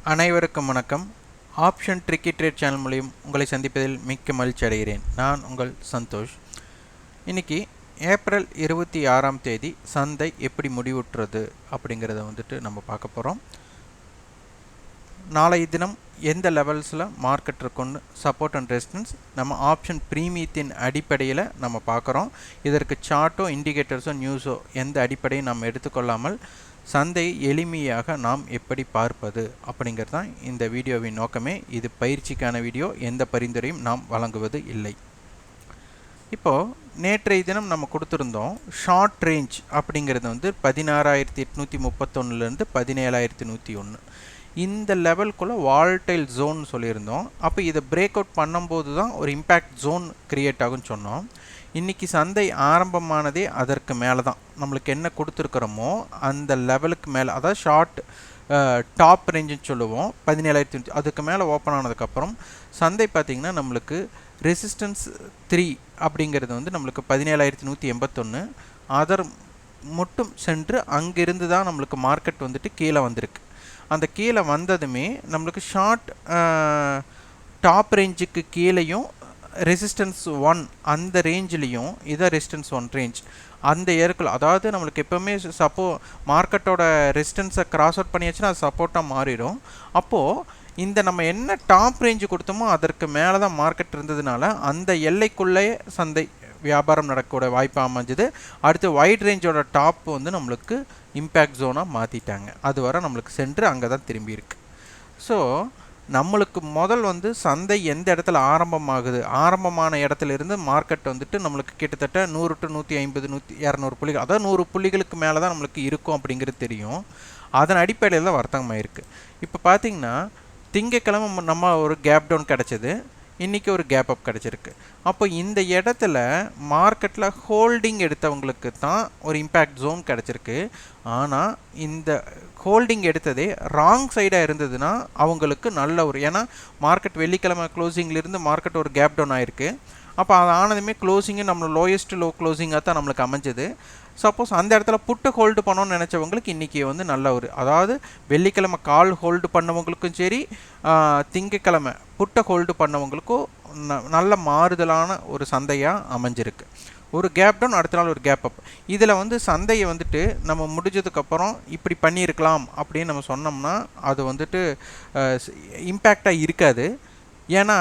அனைவருக்கும் வணக்கம். Option tricky trade channel மூலியம் உங்களை சந்திப்பதில் மிக்க மகிழ்ச்சி அடைகிறேன். நான் உங்கள் சந்தோஷ். இன்னைக்கு ஏப்ரல் 26ஆம் தேதி சந்தை எப்படி முடிவுற்றது அப்படிங்கிறத நம்ம பார்க்க போகிறோம். நாளை தினம் எந்த லெவல்ஸில் மார்க்கெட் இருக்குன்னு சப்போர்ட் அண்ட் ரெசிஸ்டன்ஸ் நம்ம ஆப்ஷன் ப்ரீமியத்தின் அடிப்படையில் நம்ம பார்க்குறோம். இதற்கு சார்ட்டோ இண்டிகேட்டர்ஸோ நியூஸோ எந்த அடிப்படையும் நம்ம எடுத்துக்கொள்ளாமல் சந்தையை எளிமையாக நாம் எப்படி பார்ப்பது அப்படிங்கிறது தான் இந்த வீடியோவின் நோக்கமே. இது பயிற்சிக்கான வீடியோ, எந்த பரிந்துரையும் நாம் வழங்குவது இல்லை. இப்போது நேற்றைய தினம் நம்ம கொடுத்துருந்தோம் ஷார்ட் ரேஞ்ச் அப்படிங்கிறது 16,831லேருந்து 17,101 இந்த லெவலுக்குள்ளே வால்டைல் ஜோன் சொல்லியிருந்தோம். அப்போ இதை பிரேக் அவுட் பண்ணும்போது தான் ஒரு இம்பேக்ட் ஜோன் கிரியேட் ஆகும்னு சொன்னோம். இன்றைக்கி சந்தை ஆரம்பமானதே அதற்கு மேலே தான். நம்மளுக்கு என்ன கொடுத்துருக்குறோமோ அந்த லெவலுக்கு மேலே, அதாவது ஷார்ட் டாப் ரேஞ்சுன்னு சொல்லுவோம் 17,000. அதுக்கு மேலே ஓப்பன் ஆனதுக்கப்புறம் சந்தை பார்த்திங்கன்னா நம்மளுக்கு ரெசிஸ்டன்ஸ் 3 அப்படிங்கிறது நம்மளுக்கு 17,181 அதர் மட்டும் சென்று அங்கிருந்து தான் நம்மளுக்கு மார்க்கெட் கீழே வந்திருக்கு. அந்த கீழே வந்ததுமே நம்மளுக்கு ஷார்ட் டாப் ரேஞ்சுக்கு கீழேயும் ரெசிஸ்டன்ஸ் 1 அந்த ரேஞ்சிலையும் இதான் ரெசிஸ்டன்ஸ் 1 ரேஞ்ச் அந்த ஏற்குள்ள, அதாவது நம்மளுக்கு எப்போவுமே மார்க்கெட்டோட ரெசிஸ்டன்ஸை கிராஸ் அவுட் பண்ணியாச்சுன்னா அது சப்போர்ட்டாக மாறிடும். அப்போது இந்த நம்ம என்ன டாப் ரேஞ்சு கொடுத்தோமோ அதற்கு மேலே தான் மார்க்கெட் இருந்ததுனால அந்த எல்லைக்குள்ளே சந்தை வியாபாரம் நடக்கக்கூடிய வாய்ப்பு அமைஞ்சுது. அடுத்து வைட் ரேஞ்சோட டாப் நம்மளுக்கு இம்பேக்ட் ஜோனாக மாற்றிட்டாங்க. அது வரை நம்மளுக்கு சென்று அங்கே தான் திரும்பி இருக்கு. ஸோ நம்மளுக்கு முதல் சந்தை எந்த இடத்துல ஆரம்பமாகுது, ஆரம்பமான இடத்துல இருந்து மார்க்கெட் நம்மளுக்கு கிட்டத்தட்ட 100 to 150 200 புள்ளிகள், அதாவது 100 புள்ளிகளுக்கு மேலே தான் நம்மளுக்கு இருக்கும் அப்படிங்கிறது தெரியும். அதன் அடிப்படையில் தான் வர்த்தகமாயிருக்கு. இப்போ பார்த்தீங்கன்னா திங்கக்கிழமை நம்ம ஒரு கேப் டவுன் கிடச்சிது, இன்றைக்கி ஒரு கேப் அப் கிடச்சிருக்கு. அப்போ இந்த இடத்துல மார்க்கெட்டில் ஹோல்டிங் எடுத்தவங்களுக்கு தான் ஒரு இம்பேக்ட் ஜோன் கிடச்சிருக்கு. ஆனால் இந்த ஹோல்டிங் எடுத்ததே ராங் சைடாக இருந்ததுன்னா அவங்களுக்கு நல்ல ஒரு, ஏன்னா மார்க்கெட் வெள்ளிக்கிழமை க்ளோசிங்லேருந்து மார்க்கெட் ஒரு கேப் டவுன் ஆகிருக்கு. அப்போ அது ஆனதுமே க்ளோசிங்கு நம்ம லோயஸ்ட் லோ க்ளோசிங்காக தான் நம்மளுக்கு அமைஞ்சது. சப்போஸ் அந்த இடத்துல புட்டு ஹோல்டு பண்ணணும்னு நினச்சவங்களுக்கு இன்றைக்கி நல்ல ஒரு, அதாவது வெள்ளிக்கிழமை கால் ஹோல்டு பண்ணவங்களுக்கும் சரி, திங்கக்கிழமை புட்டை ஹோல்டு பண்ணவங்களுக்கும் நல்ல மாறுதலான ஒரு சந்தையாக அமைஞ்சிருக்கு. ஒரு கேப் டவுன், அடுத்த நாள் ஒரு கேப் அப். இதில் சந்தையை நம்ம முடிஞ்சதுக்கப்புறம் இப்படி பண்ணியிருக்கலாம் அப்படின்னு நம்ம சொன்னோம்னா அது இம்பேக்டாக இருக்காது. ஏன்னா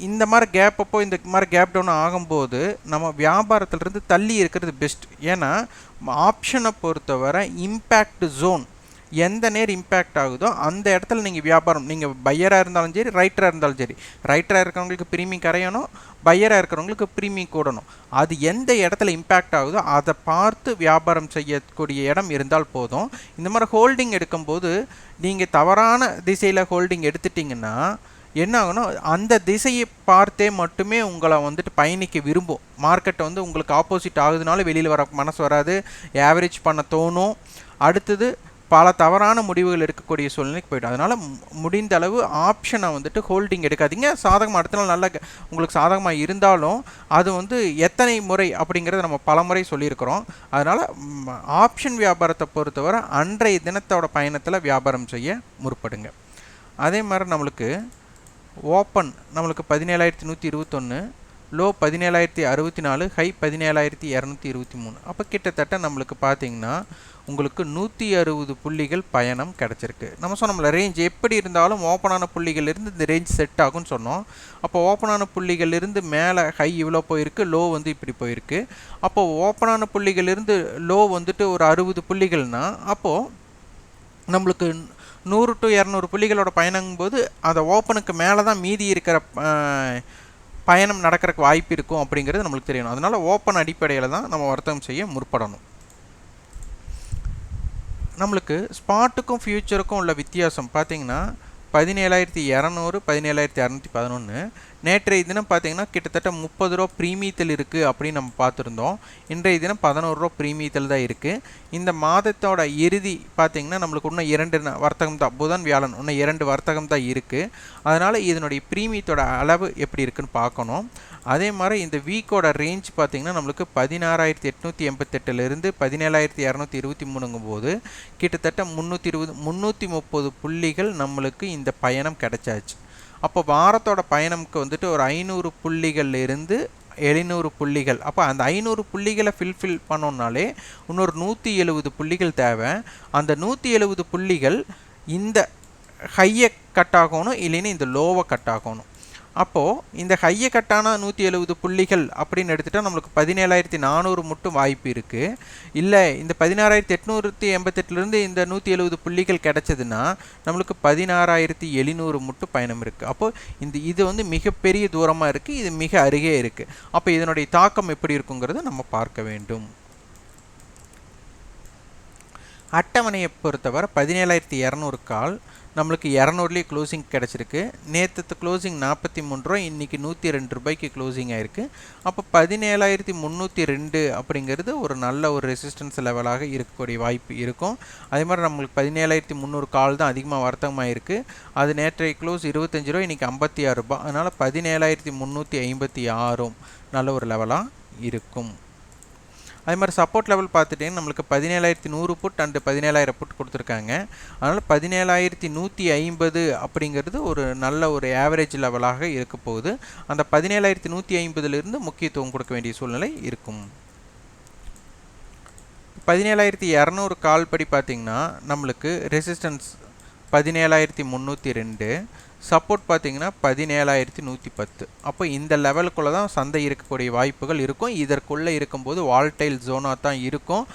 இந்த மாதிரி கேப் அப்போ இந்த மாதிரி கேப் டவுன் ஆகும்போது நம்ம வியாபாரத்திலிருந்து தள்ளி இருக்கிறது பெஸ்ட். ஏன்னா ஆப்ஷனை பொறுத்தவரை இம்பேக்ட் ஜோன் எந்த நேரம் இம்பேக்ட் ஆகுதோ அந்த இடத்துல நீங்கள் வியாபாரம், நீங்கள் பையராக இருந்தாலும் சரி ரைட்டராக இருந்தாலும் சரி, ரைட்டராக இருக்கிறவங்களுக்கு ப்ரீமியம் கரையணும், பையராக இருக்கிறவங்களுக்கு ப்ரீமியம் கூடணும். அது எந்த இடத்துல இம்பேக்ட் ஆகுதோ அதை பார்த்து வியாபாரம் செய்யக்கூடிய இடம் இருந்தால் போதும். இந்த மாதிரி ஹோல்டிங் எடுக்கும்போது நீங்கள் தவறான திசையில் ஹோல்டிங் எடுத்துட்டிங்கன்னா என்ன ஆகணும், அந்த திசையை பார்த்தே மட்டுமே உங்களை பயணிக்க விரும்பும். மார்க்கெட்டை உங்களுக்கு ஆப்போசிட் ஆகுதுனால வெளியில் வர மனசு வராது, ஆவரேஜ் பண்ண தோணும், அடுத்தது பல தவறான முடிவுகள் எடுக்கக்கூடிய சூழ்நிலைக்கு போய்டும். அதனால் முடிந்த அளவு ஆப்ஷனை ஹோல்டிங் எடுக்காதீங்க. சாதகமாக அடுத்த நாள் நல்ல உங்களுக்கு சாதகமாக இருந்தாலும் அது எத்தனை முறை அப்படிங்கிறத நம்ம பல முறை சொல்லியிருக்கிறோம். அதனால் ஆப்ஷன் வியாபாரத்தை பொறுத்தவரை அன்றைய தினத்தோட பயணத்தில் வியாபாரம் செய்ய முற்படுங்க. அதே மாதிரி நம்மளுக்கு ஓப்பன் நம்மளுக்கு 17,121, லோ 17,064, ஹை 17,223. அப்போ கிட்டத்தட்ட நம்மளுக்கு பார்த்திங்கன்னா உங்களுக்கு 160 புள்ளிகள் பயணம் கிடச்சிருக்கு. நம்ம சொன்னோம்ல ரேஞ்ச் எப்படி இருந்தாலும் ஓப்பனான புள்ளிகளிலிருந்து இந்த ரேஞ்ச் செட் ஆகும்னு சொன்னோம். அப்போ ஓப்பனான புள்ளிகளிலிருந்து மேலே ஹை இவ்வளோ போயிருக்கு, லோ இப்படி போயிருக்கு. அப்போது ஓப்பனான புள்ளிகளிலிருந்து லோ ஒரு 60 புள்ளிகள்னால் அப்போது நம்மளுக்கு 100 to 200 புள்ளிகளோட பயணங்கும்போது அந்த ஓப்பனுக்கு மேலே தான் மீதி இருக்கிற பயணம் நடக்கிறதுக்கு வாய்ப்பு இருக்கும் அப்படிங்கிறது நம்மளுக்கு தெரியணும். அதனால் ஓப்பன் அடிப்படையில் தான் நம்ம வர்த்தகம் செய்ய முற்படணும். நம்மளுக்கு ஸ்பாட்டுக்கும் ஃப்யூச்சருக்கும் உள்ள வித்தியாசம் பார்த்திங்கன்னா 17,200 17,211. நேற்றைய தினம் பார்த்தீங்கன்னா கிட்டத்தட்ட 30 ரூபா பிரீமியத்தில் இருக்குது அப்படின்னு நம்ம பார்த்துருந்தோம். இன்றைய தினம் 11 ரூபா பிரீமியத்தில் தான் இருக்குது. இந்த மாதத்தோட இறுதி பார்த்தீங்கன்னா நம்மளுக்கு இன்னும் 2 வர்த்தகம் தான், புதன் வியாழன் இன்னும் 2 வர்த்தகம் தான் இருக்குது. அதனால் இதனுடைய பிரீமியத்தோட அளவு எப்படி இருக்குன்னு பார்க்கணும். அதே மாதிரி இந்த வீக்கோட ரேஞ்ச் பார்த்தீங்கன்னா நம்மளுக்கு 16,888லேருந்து 17,223ங்கும் போது கிட்டத்தட்ட 330 புள்ளிகள் நம்மளுக்கு இந்த பயணம் கிடைச்சாச்சு. அப்போ வாரத்தோட பயணம்க்கு வந்துட்டு ஒரு 500 புள்ளிகள்லேருந்து 700 புள்ளிகள். அப்போ அந்த 500 புள்ளிகளை ஃபில் பண்ணோம்னாலே இன்னொரு 170 புள்ளிகள் தேவை. அந்த 170 புள்ளிகள் இந்த ஹையை கட் ஆகணும், இல்லைன்னா இந்த லோவை கட் ஆகணும். அப்போது இந்த ஹையை கட்டான 170 புள்ளிகள் அப்படின்னு எடுத்துகிட்டா நம்மளுக்கு 17,400 மட்டும் வாய்ப்பு இருக்குது. இல்லை இந்த 16,888லேருந்து இந்த 170 புள்ளிகள் கிடச்சதுன்னா நம்மளுக்கு 16,700 மட்டும் பயணம் இருக்குது. அப்போது இது வந்து மிகப்பெரிய தூரமாக இருக்குது, இது மிக அருகே இருக்குது. அப்போ இதனுடைய தாக்கம் எப்படி இருக்குங்கிறத நம்ம பார்க்க வேண்டும். அட்டவணையை பொறுத்தவரை 17,200 கால் நம்மளுக்கு 200லேயே க்ளோசிங் கிடச்சிருக்கு. நேற்று க்ளோசிங் 43 ரூபா, இன்றைக்கி 102 ரூபாய்க்கு க்ளோசிங் ஆகிருக்கு. அப்போ 17,302 அப்படிங்கிறது ஒரு நல்ல ஒரு ரெசிஸ்டன்ஸ் லெவலாக இருக்கக்கூடிய வாய்ப்பு இருக்கும். அதே மாதிரி நம்மளுக்கு 17,300 கால் தான் அதிகமாக வர்த்தகமாக இருக்குது. அது நேற்றைய க்ளோஸ் 25 ரூபா, இன்றைக்கி 56 ரூபா. அதனால் 17,356 நல்ல ஒரு லெவலாக இருக்கும். அதே மாதிரி சப்போர்ட் லெவல் பார்த்துட்டிங்கன்னா நம்மளுக்கு 17,100 புட் அண்டு 17,000 புட் கொடுத்துருக்காங்க. அதனால் 17,150 அப்படிங்கிறது ஒரு நல்ல ஒரு ஆவரேஜ் லெவலாக இருக்க போகுது. அந்த 17,150லிருந்து முக்கியத்துவம் கொடுக்க வேண்டிய சூழ்நிலை இருக்கும். 17,200 கால் படி பார்த்திங்கன்னா நம்மளுக்கு ரெசிஸ்டன்ஸ் 17,302, சப்போர்ட் பார்த்தீங்கன்னா 17,110. அப்போ இந்த லெவலுக்குள்ளே தான் சந்தை இருக்கக்கூடிய வாய்ப்புகள் இருக்கும். இதற்குள்ளே இருக்கும்போது வால்டைல் ஜோனாக தான் இருக்கும்.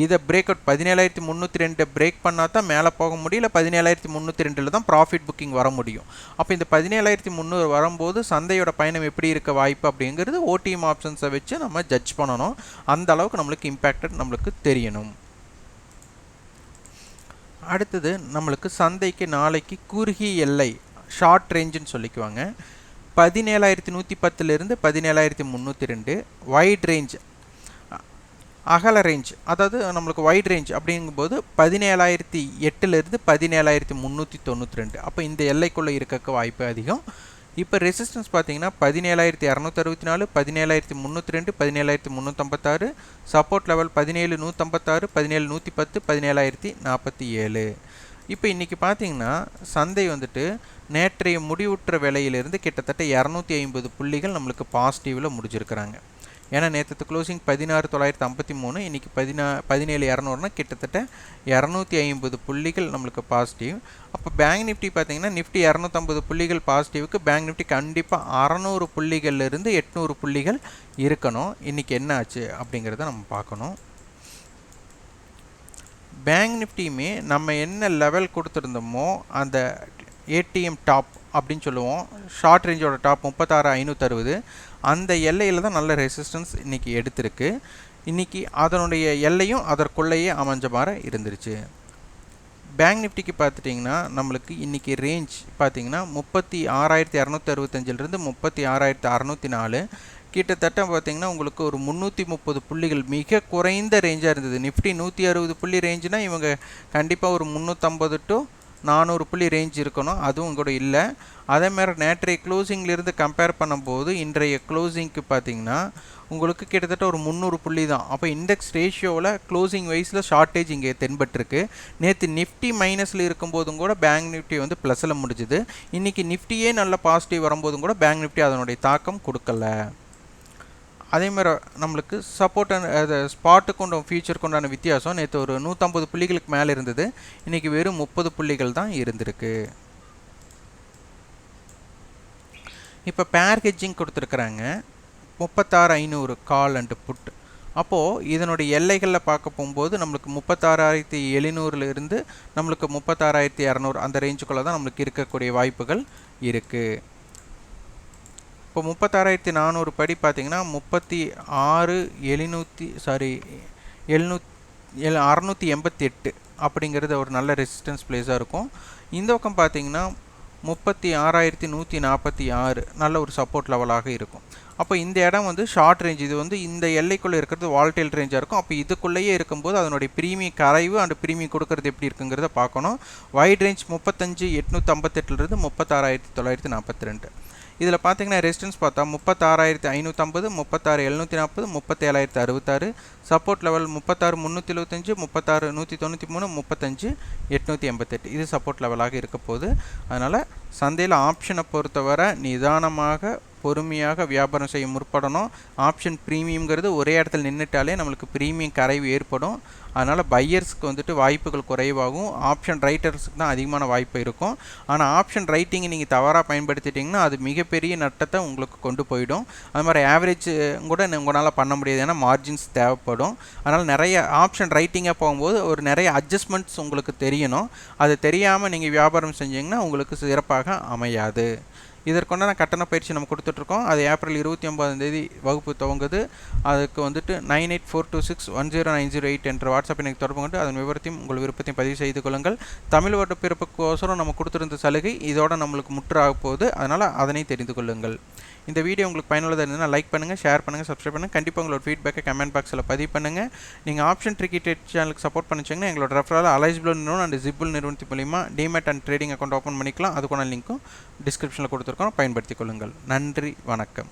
இதை பிரேக் அவுட் 17,302 பிரேக் பண்ணால் தான் மேலே போக முடியல. 17,302 தான் ப்ராஃபிட் புக்கிங் வர முடியும். அப்போ இந்த 17,300 வரும்போது சந்தையோட பயணம் எப்படி இருக்க வாய்ப்பு அப்படிங்கிறது ஓடிஎம் ஆப்ஷன்ஸை வச்சு நம்ம ஜட்ஜ் பண்ணணும். அந்த அளவுக்கு நம்மளுக்கு இம்பேக்டட் நம்மளுக்கு தெரியணும். அடுத்தது நம்மளுக்கு சந்தைக்கு நாளைக்கு குறுகிய எல்லை ஷார்ட் ரேஞ்சுன்னு சொல்லிக்குவாங்க. 17,110லேருந்து 17,302. வைட் ரேஞ்ச் அகல ரேஞ்ச், அதாவது நம்மளுக்கு வைட் ரேஞ்ச் அப்படிங்கும்போது 17,008லேருந்து 17,392. அப்போ இந்த எல்லைக்குள்ளே இருக்க வாய்ப்பு அதிகம். இப்போ ரெசிஸ்டன்ஸ் பார்த்தீங்கன்னா 17,264, 17,302, 17,356. Support level 17,156, 17,110, 17,047. இப்போ இன்றைக்கி பார்த்தீங்கன்னா சந்தை வந்துட்டு நேற்றைய முடிவுற்ற விலையிலிருந்து கிட்டத்தட்ட 250 புள்ளிகள் நம்மளுக்கு பாசிட்டிவில் முடிஞ்சிருக்கிறாங்க. ஏன்னா நேற்று க்ளோசிங் 16,953, இன்றைக்கி 17,200னா கிட்டத்தட்ட 250 புள்ளிகள் நம்மளுக்கு பாசிட்டிவ். அப்போ பேங்க் நிஃப்டி பார்த்தீங்கன்னா நிஃப்டி 250 புள்ளிகள் பாசிட்டிவுக்கு பேங்க் நிஃப்டி கண்டிப்பாக 600 புள்ளிகள்லேருந்து 800 புள்ளிகள் இருக்கணும். இன்றைக்கி என்ன ஆச்சு அப்படிங்கிறத நம்ம பார்க்கணும். பேங்க் நிஃப்டியுமே நம்ம என்ன லெவல் கொடுத்துருந்தோமோ அந்த ஏடிஎம் டாப் அப்படின்னு சொல்லுவோம், ஷார்ட் ரேஞ்சோட டாப் 36,560, அந்த எல்லையில் தான் நல்ல ரெசிஸ்டன்ஸ் இன்றைக்கி எடுத்திருக்கு. இன்றைக்கி அதனுடைய எல்லையும் அதற்குள்ளேயே அமைஞ்ச மாதிரி இருந்துருச்சு. பேங்க் நிஃப்டிக்கு பார்த்துட்டிங்கன்னா நம்மளுக்கு இன்றைக்கி ரேஞ்ச் பார்த்திங்கன்னா 36,265லேருந்து 36,604. கிட்டத்தட்ட பார்த்திங்கன்னா உங்களுக்கு ஒரு 330 புள்ளிகள் மிக குறைந்த ரேஞ்சாக இருந்தது. நிஃப்டி 160 புள்ளி ரேஞ்சுனா இவங்க கண்டிப்பாக ஒரு 350 to 400 புள்ளி ரேஞ்ச் இருக்கணும். அதுவும் கூட இல்லை. அதேமாதிரி நேற்றைய க்ளோசிங்லேருந்து கம்பேர் பண்ணும்போது இன்றைய க்ளோசிங்க்கு பார்த்திங்கன்னா உங்களுக்கு கிட்டத்தட்ட ஒரு 300 புள்ளி தான். அப்போ இண்டெக்ஸ் ரேஷியோவில் க்ளோசிங் வைஸில் ஷார்ட்டேஜ் இங்கே தென்பட்டுருக்கு. நேற்று நிஃப்டி மைனஸில் இருக்கும்போதும் கூட பேங்க் நிஃப்டி வந்து ப்ளஸில் முடிஞ்சுது. இன்றைக்கி நிஃப்டியே நல்ல பாசிட்டிவ் வரும்போதும் கூட பேங்க் நிஃப்டி அதனுடைய தாக்கம் கொடுக்கல. அதேமாதிரி நம்மளுக்கு சப்போர்ட் அது ஸ்பாட்டுக்கு கொண்ட ஃபியூச்சருக்கு உண்டான வித்தியாசம் நேற்று ஒரு 150 புள்ளிகளுக்கு மேலே இருந்தது. இன்றைக்கி வெறும் 30 புள்ளிகள் தான் இருந்திருக்கு. இப்போ பேர் ஹெட்ஜிங் கொடுத்துருக்குறாங்க 36,500 கால் அண்டு புட். அப்போது இதனுடைய எல்லைகளில் பார்க்க போகும்போது நம்மளுக்கு 36,700லேருந்து நம்மளுக்கு 36,200 அந்த ரேஞ்சுக்குள்ளே தான் நம்மளுக்கு இருக்கக்கூடிய வாய்ப்புகள் இருக்குது. இப்போ 36,400 படி பார்த்திங்கன்னா 688 அப்படிங்கிறது ஒரு நல்ல ரெசிஸ்டன்ஸ் பிளேஸாக இருக்கும். இந்த பக்கம் பார்த்திங்கன்னா 36,146 நல்ல ஒரு சப்போர்ட் லெவலாக இருக்கும். அப்போ இந்த இடம் வந்து ஷார்ட் ரேஞ்ச், இது வந்து இந்த எல்லைக்குள்ளே இருக்கிறது வால்டைல் ரேஞ்சாக இருக்கும். அப்போ இதுக்குள்ளேயே இருக்கும்போது அதனுடைய ப்ரீமியம் கரைவு அண்ட் ப்ரீமியம் கொடுக்கறது எப்படி இருக்குங்கிறத பார்க்கணும். Wide range 35,858 36,942. இதில் பார்த்தீங்கன்னா ரெசிஸ்டன்ஸ் பார்த்தா 36,550, 36,740, 37,066. Support level 36,375, 36,193, 35,888. இது சப்போர்ட் லெவலாக இருக்க போகுது. அதனால் சந்தையில் ஆப்ஷனை பொறுத்தவரை நிதானமாக பொறுமையாக வியாபாரம் செய்ய முற்படணும். ஆப்ஷன் ப்ரீமியம்ங்கிறது ஒரே இடத்துல நின்றுட்டாலே நம்மளுக்கு ப்ரீமியம் கரைவு ஏற்படும். அதனால் பையர்ஸ்க்கு வந்துட்டு வாய்ப்புகள் குறைவாகும், ஆப்ஷன் ரைட்டர்ஸுக்கு தான் அதிகமான வாய்ப்பு இருக்கும். ஆனால் ஆப்ஷன் ரைட்டிங்கை நீங்கள் தவறாக பயன்படுத்திட்டிங்கன்னா அது மிகப்பெரிய நட்டத்தை உங்களுக்கு கொண்டு போயிடும். அது மாதிரி ஆவரேஜ் கூட உங்களால் பண்ண முடியாது, ஏன்னா மார்ஜின்ஸ் தேவைப்படும். அதனால் நிறைய ஆப்ஷன் ரைட்டிங்காக போகும்போது ஒரு நிறைய அட்ஜஸ்ட்மெண்ட்ஸ் உங்களுக்கு தெரியணும். அது தெரியாமல் நீங்கள் வியாபாரம் செஞ்சீங்கன்னா உங்களுக்கு சிறப்பாக அமையாது. இதற்கொண்டான கட்டண பயிற்சி நம்ம கொடுத்துட்ருக்கோம். அது ஏப்ரல் 29 வகுப்பு துவங்குது. அதுக்கு வந்துட்டு 9842610908 என்ற வாட்ஸ்அப் எனக்கு தொடர்பு கொண்டு அதன் விவரத்தையும் உங்கள் விருப்பத்தையும் பதிவு செய்து கொள்ளுங்கள். தமிழ் வருட பிறப்புக்கோசரம் நம்ம கொடுத்துருந்த சலுகை இதோட நம்மளுக்கு முற்றாக போகுது. அதனால் அதனை தெரிந்து கொள்ளுங்கள். இந்த வீடியோ உங்களுக்கு பயனுள்ளதாக இருந்ததுன்னா லைக் பண்ணுங்கள், ஷேர் பண்ணுங்கள், சப்ஸ்கிரைப் பண்ணுங்கள். கண்டிப்பாக உங்களோட ஃபீட்பேக்கை கமெண்ட் பாக்ஸில் பதிவு பண்ணுங்கள். நீங்கள் ஆப்ஷன் ட்ரிக்கெட் சேனலுக்கு சப்போர்ட் பண்ணிச்சிங்கன்னா எங்களோட ரெஃபரால் அலைஸ்பிள் நிறுவனம் அண்ட் ஜிப்புல் நிறுவனத்தின் மூலிமா demat and trading account open பண்ணிக்கலாம். அதுக்கான லிங்க்கும் டிஸ்கிரிப்ஷனில் கொடுத்துருக்கோம், பயன்படுத்திக் கொள்ளுங்கள். நன்றி, வணக்கம்.